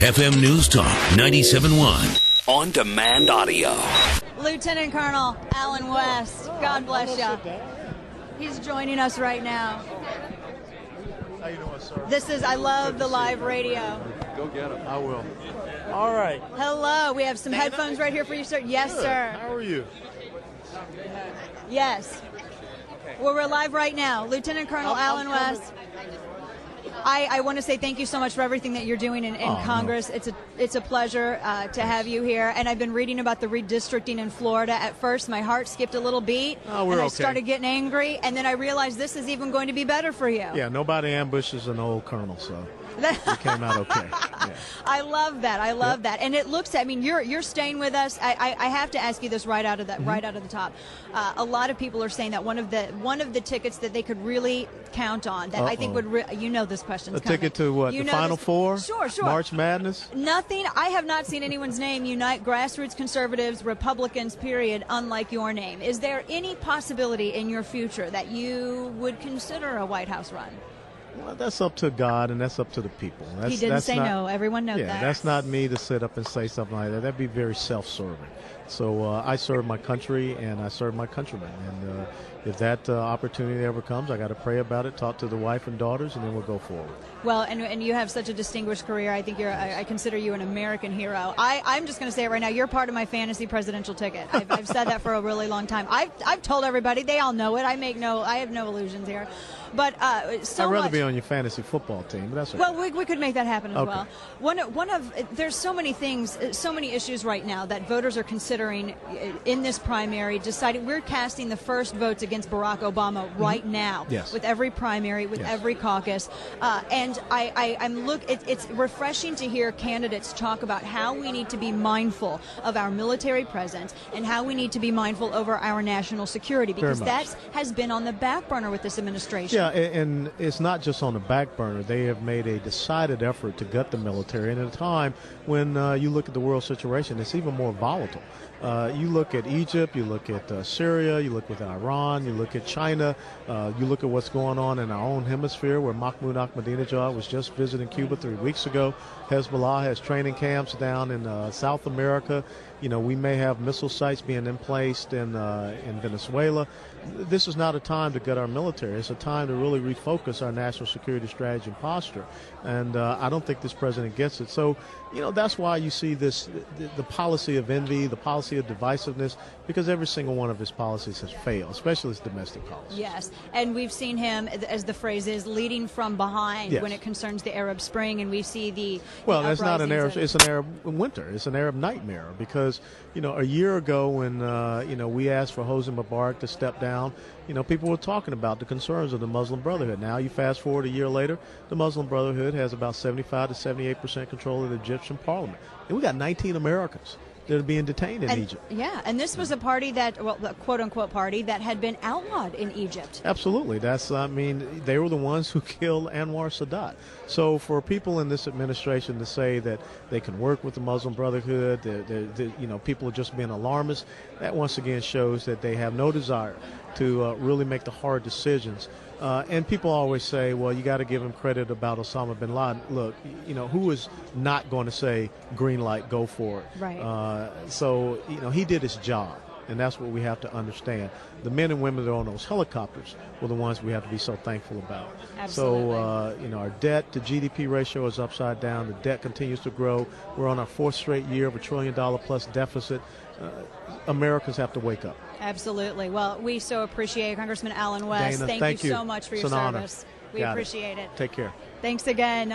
FM News Talk 97.1. On demand audio. Lieutenant Colonel Alan West, God bless you. He's joining us right now. How you doing, sir? I love the live radio. Go get him. I will. All right. Hello, we have some headphones right here for you, sir. Yes, Good. sir. How are you? Yes. Well, we're live right now. Lieutenant Colonel Alan West. I want to say thank you so much for everything that you're doing in Congress. No. It's a pleasure to have you here. And I've been reading about the redistricting in Florida. At first, my heart skipped a little beat, and I started getting angry. And then I realized this is even going to be better for you. Yeah, nobody ambushes an old colonel, so it came out okay. Yeah. I love that. I love that. And it looks. I mean, you're staying with us. I have to ask you this right out of the top. A lot of people are saying that one of the tickets that they could really count on that I think would this question's coming. A ticket to what? The Final Four? Sure. March Madness? Nothing. I have not seen anyone's name unite grassroots conservatives, Republicans, period, unlike your name. Is there any possibility in your future that you would consider a White House run? Well, that's up to God, and that's up to the people. He didn't say no. Everyone knows that. Yeah, that's not me to sit up and say something like that. That'd be very self-serving. So I serve my country, and I serve my countrymen. And if that opportunity ever comes, I got to pray about it, talk to the wife and daughters, and then we'll go forward. Well, and you have such a distinguished career. I think I consider you an American hero. I'm just going to say it right now. You're part of my fantasy presidential ticket. I've said that for a really long time. I've told everybody. They all know it. I have no illusions here. But I'd rather be on your fantasy football team, but that's okay. Well, we could make that happen as well. There's so many things, so many issues right now that voters are considering in this primary. We're casting the first votes against Barack Obama right now. Yes. With every primary, with every caucus, and it's refreshing to hear candidates talk about how we need to be mindful of our military presence and how we need to be mindful over our national security, because that has been on the back burner with this administration. Yeah, and it's not just on the back burner. They have made a decided effort to gut the military, and at a time when you look at the world situation, it's even more volatile. You look at Egypt, you look at Syria, you look at Iran, you look at China, you look at what's going on in our own hemisphere, where Mahmoud Ahmadinejad was just visiting Cuba 3 weeks ago. Hezbollah has training camps down in South America. We may have missile sites being placed in Venezuela. This is not a time to gut our military. It's a time to really refocus our national security strategy and posture. And I don't think this president gets it. So, that's why you see the policy of envy, the policy of divisiveness, because every single one of his policies has failed, especially his domestic policy. Yes, and we've seen him, as the phrase is, leading from behind when it concerns the Arab Spring, and we see the it's not an Arab. It's an Arab winter. It's an Arab nightmare because a year ago when we asked for Hosni Mubarak to step down, people were talking about the concerns of the Muslim Brotherhood. Now you fast forward a year later, the Muslim Brotherhood has about 75 to 78% control of the Egyptian parliament, and we got 19 Americans that are being detained in Egypt. Yeah, and this was a party the quote-unquote party that had been outlawed in Egypt. Absolutely. They were the ones who killed Anwar Sadat. So for people in this administration to say that they can work with the Muslim Brotherhood, people are just being alarmists, that once again shows that they have no desire to really make the hard decisions. And people always say, well, you got to give him credit about Osama bin Laden. Look, who is not going to say green light, go for it? Right. So he did his job, and that's what we have to understand. The men and women that are on those helicopters were the ones we have to be so thankful about. Absolutely. So, our debt to GDP ratio is upside down. The debt continues to grow. We're on our fourth straight year of $1 trillion plus deficit. Americans have to wake up. Absolutely. Well, we so appreciate it. Congressman Alan West. Dana, thank you so much for your service. Honor. We appreciate it. Take care. Thanks again.